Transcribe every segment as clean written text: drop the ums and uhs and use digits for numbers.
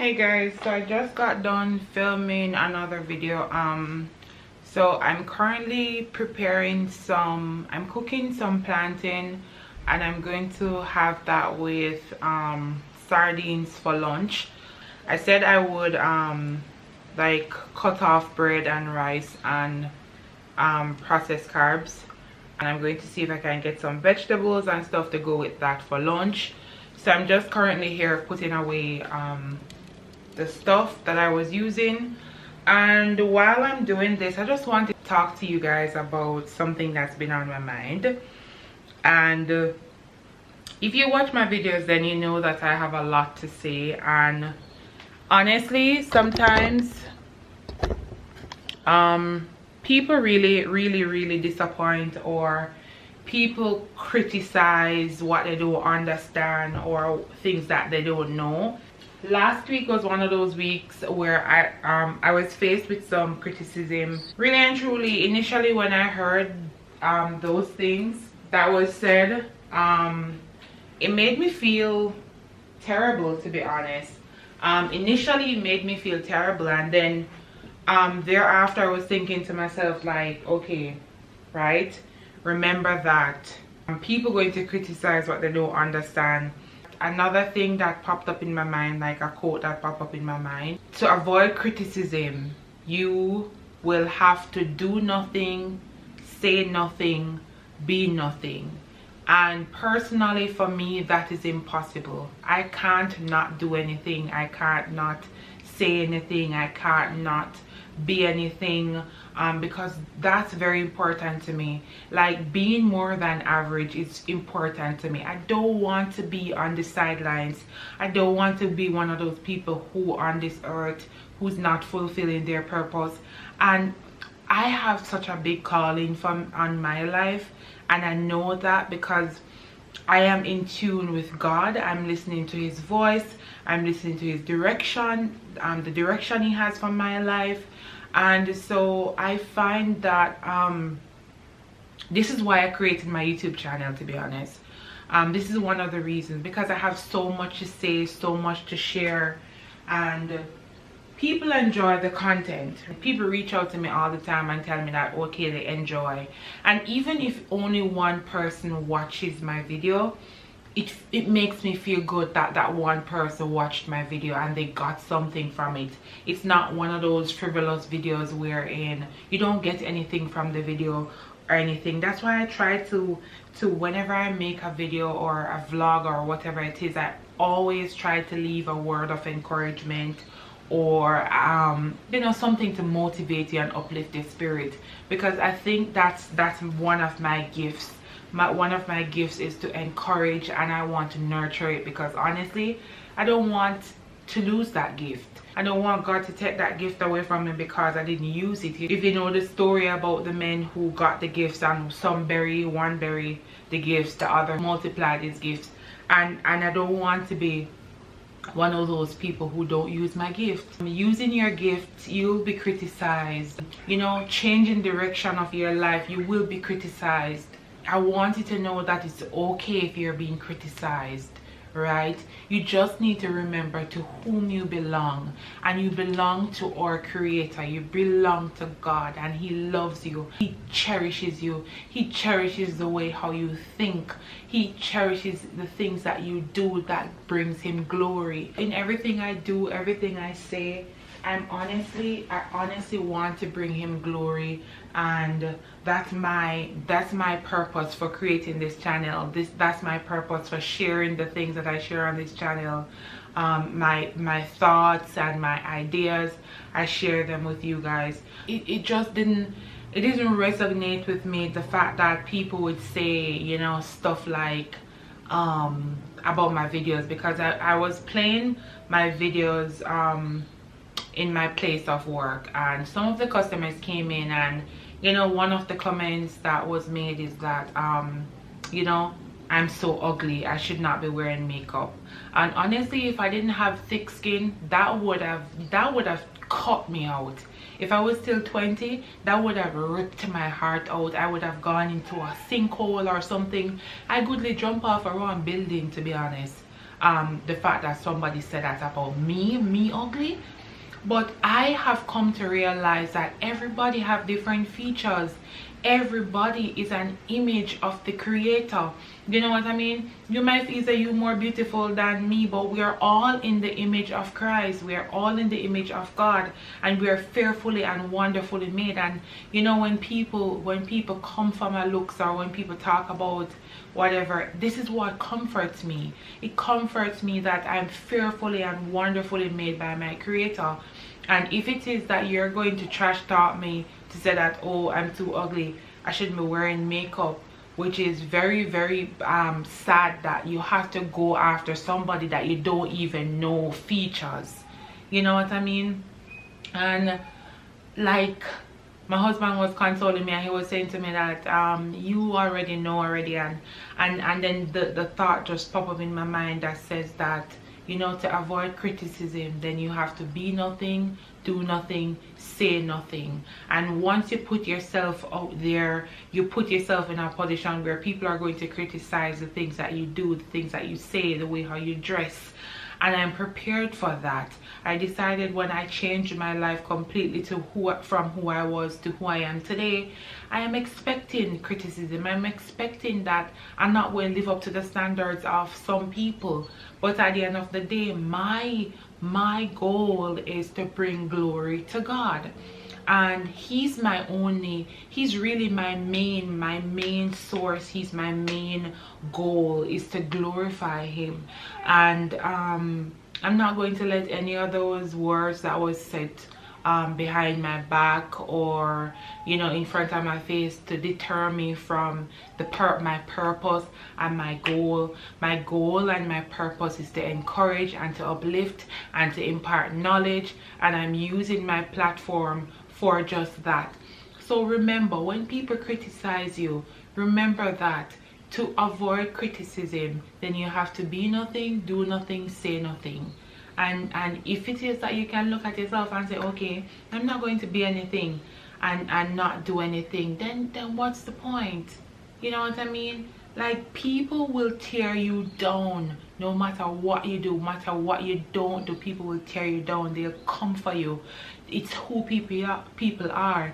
Hey guys, so I just got done filming another video. So I'm currently preparing I'm cooking some plantain, and I'm going to have that with sardines for lunch. I said I would like cut off bread and rice and processed carbs, and I'm going to see if I can get some vegetables and stuff to go with that for lunch. So I'm just currently here putting away the stuff that I was using, and while I'm doing this, I just wanted to talk to you guys about something that's been on my mind. And if you watch my videos, then you know that I have a lot to say, and honestly sometimes people really disappoint, or people criticize what they don't understand or things that they don't know. Last week was one of those weeks where I was faced with some criticism. Really and truly, initially when I heard those things that was said, it made me feel terrible, to be honest. Initially it made me feel terrible, and then thereafter I was thinking to myself, like, okay, right, remember that people going to criticize what they don't understand. Another thing that popped up in my mind, like a quote that popped up in my mind: to avoid criticism, you will have to do nothing, say nothing, be nothing. And personally, for me, that is impossible. I can't not do anything. I can't not say anything. I can't not be anything, because that's very important to me. Like, being more than average is important to me. I don't want to be on the sidelines. I don't want to be one of those people who on this earth who's not fulfilling their purpose. And I have such a big calling on my life, and I know that because I am in tune with God. I'm listening to his voice. I'm listening to his direction, the direction he has for my life. And so I find that this is why I created my YouTube channel, to be honest. This is one of the reasons, because I have so much to say, so much to share, and people enjoy the content. People reach out to me all the time and tell me that, okay, they enjoy. And even if only one person watches my video, it makes me feel good that that one person watched my video and they got something from it. It's not one of those frivolous videos wherein you don't get anything from the video or anything. That's why I try to whenever I make a video or a vlog or whatever it is, I always try to leave a word of encouragement, or you know, something to motivate you and uplift your spirit, because I think that's one of my gifts. One of my gifts is to encourage, and I want to nurture it, because honestly I don't want to lose that gift. I don't want God to take that gift away from me because I didn't use it. If you know the story about the men who got the gifts, and one bury the gifts, the other multiplied his gifts, and I don't want to be one of those people who don't use my gift. Using your gift, you'll be criticized. You know, changing direction of your life, you will be criticized. I want you to know that it's okay if you're being criticized, right? You just need to remember to whom you belong, and you belong to our Creator. You belong to God, and he loves you. He cherishes you. He cherishes the way how you think. He cherishes the things that you do that brings him glory. In everything I do, everything I say, I honestly want to bring him glory, and that's my purpose for creating this channel. That's my purpose for sharing the things that I share on this channel. My thoughts and my ideas, I share them with you guys. It didn't resonate with me, the fact that people would say, you know, stuff like about my videos, because I was playing my videos in my place of work, and some of the customers came in, and you know, one of the comments that was made is that you know, I'm so ugly, I should not be wearing makeup. And honestly, if I didn't have thick skin, that would have cut me out. If I was still 20, that would have ripped my heart out. I would have gone into a sinkhole or something. I goodly jump off a wrong building, to be honest. the fact that somebody said that about me ugly. But I have come to realize that everybody have different features. Everybody is an image of the creator. You know what I mean? You might feel that you're more beautiful than me, but we are all in the image of Christ. We are all in the image of God, and we are fearfully and wonderfully made. And you know, when people come for my looks, or when people talk about whatever, this is what comforts me. It comforts me that I'm fearfully and wonderfully made by my creator. And if it is that you're going to trash talk me to say that, oh, I'm too ugly, I shouldn't be wearing makeup, which is very, very sad that you have to go after somebody that you don't even know features. You know what I mean? And like, my husband was consoling me, and he was saying to me that you already know already, and then the thought just popped up in my mind that says that, you know, to avoid criticism, then you have to be nothing, do nothing, say nothing. And once you put yourself out there, you put yourself in a position where people are going to criticize the things that you do, the things that you say, the way how you dress. And I'm prepared for that. I decided when I changed my life completely to from who I was to who I am today, I am expecting criticism. I'm expecting that I'm not going to live up to the standards of some people. But at the end of the day, my goal is to bring glory to God. And he's really my main source. He's my main goal, is to glorify him. And I'm not going to let any of those words that was said behind my back, or you know, in front of my face, to deter me from my purpose and my goal. My goal and my purpose is to encourage and to uplift and to impart knowledge, and I'm using my platform for just that. So remember, when people criticize you, remember that to avoid criticism, then you have to be nothing, do nothing, say nothing. And if it is that you can look at yourself and say, okay, I'm not going to be anything and not do anything, then what's the point? You know what I mean? Like, people will tear you down no matter what you do, no matter what you don't do. People will tear you down. They'll come for you. It's who people are.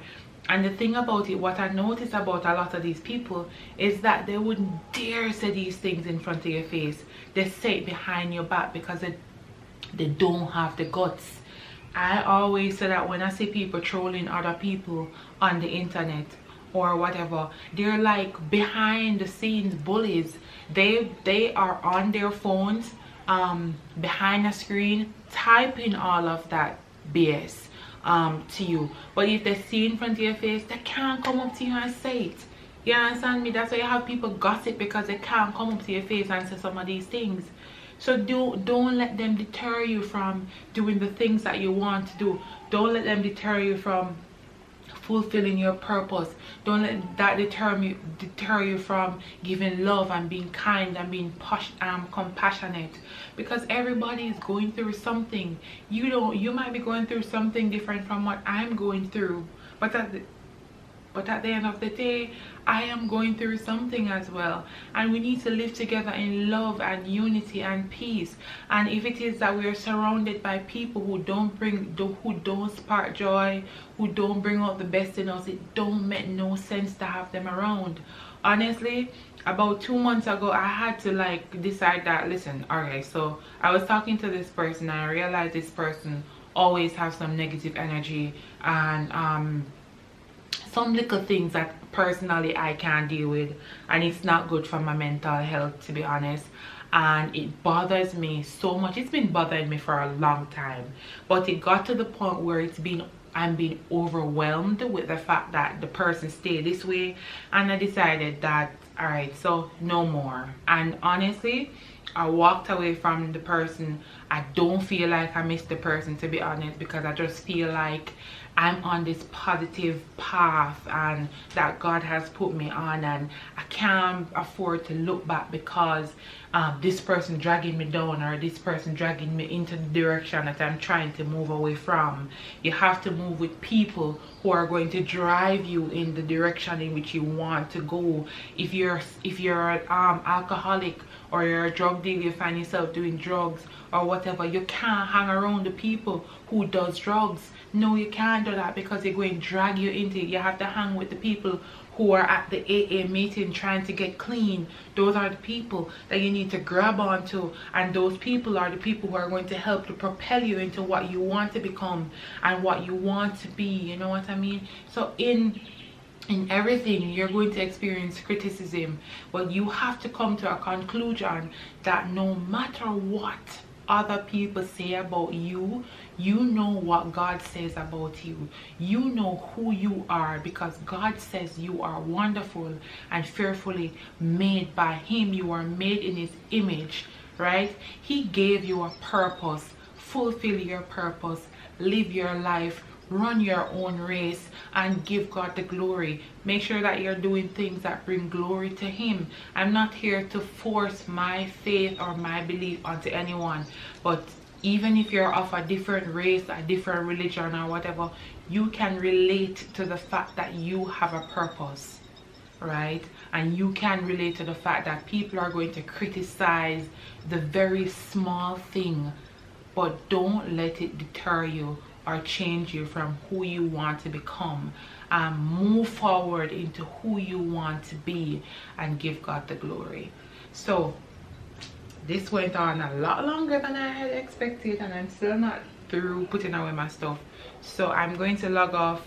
And the thing about it, what I notice about a lot of these people, is that they wouldn't dare say these things in front of your face. They say it behind your back because they don't have the guts. I always say that when I see people trolling other people on the internet or whatever, they're like behind the scenes bullies. They are on their phones, behind a screen, typing all of that BS to you. But if they see in front of your face, they can't come up to you and say it. You understand me? That's why you have people gossip, because they can't come up to your face and say some of these things. So don't let them deter you from doing the things that you want to do. Don't let them deter you from fulfilling your purpose. Don't let that deter you from giving love and being kind and being compassionate, because everybody is going through something. You might be going through something different from what I'm going through, but at the end of the day, I am going through something as well, and we need to live together in love and unity and peace. And if it is that we are surrounded by people who don't spark joy, who don't bring out the best in us, it don't make no sense to have them around. Honestly, about 2 months ago, I had to like decide that, listen, okay, so I was talking to this person and I realized this person always has some negative energy, and some little things that personally I can't deal with, and it's not good for my mental health, to be honest. And it bothers me so much. It's been bothering me for a long time, but it got to the point where I'm being overwhelmed with the fact that the person stayed this way, and I decided that, all right, so no more. And honestly, I walked away from the person. I don't feel like I missed the person, to be honest, because I just feel like I'm on this positive path and that God has put me on, and I can't afford to look back because this person dragging me down, or this person dragging me into the direction that I'm trying to move away from. You have to move with people who are going to drive you in the direction in which you want to go. If you're an alcoholic, or you're a drug drug deal, you find yourself doing drugs or whatever, you can't hang around the people who does drugs. No, you can't do that, because they're going to drag you into it. You have to hang with the people who are at the AA meeting trying to get clean. Those are the people that you need to grab onto, and those people are the people who are going to help to propel you into what you want to become and what you want to be. You know what I mean? So in everything you're going to experience criticism, but you have to come to a conclusion that no matter what other people say about you, you know what God says about you. You know who you are, because God says you are wonderful and fearfully made by him. You are made in his image, right? He gave you a purpose. Fulfill your purpose, live your life, run your own race, and give God the glory. Make sure that you're doing things that bring glory to him. I'm not here to force my faith or my belief onto anyone, but even if you're of a different race, a different religion or whatever, you can relate to the fact that you have a purpose, right? And you can relate to the fact that people are going to criticize the very small thing, but don't let it deter you or change you from who you want to become. Move forward into who you want to be and give God the glory. So this went on a lot longer than I had expected, and I'm still not through putting away my stuff. So I'm going to log off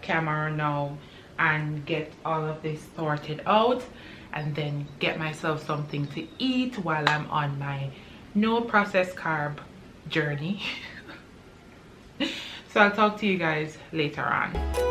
camera now and get all of this sorted out, and then get myself something to eat while I'm on my no processed carb journey. So I'll talk to you guys later on.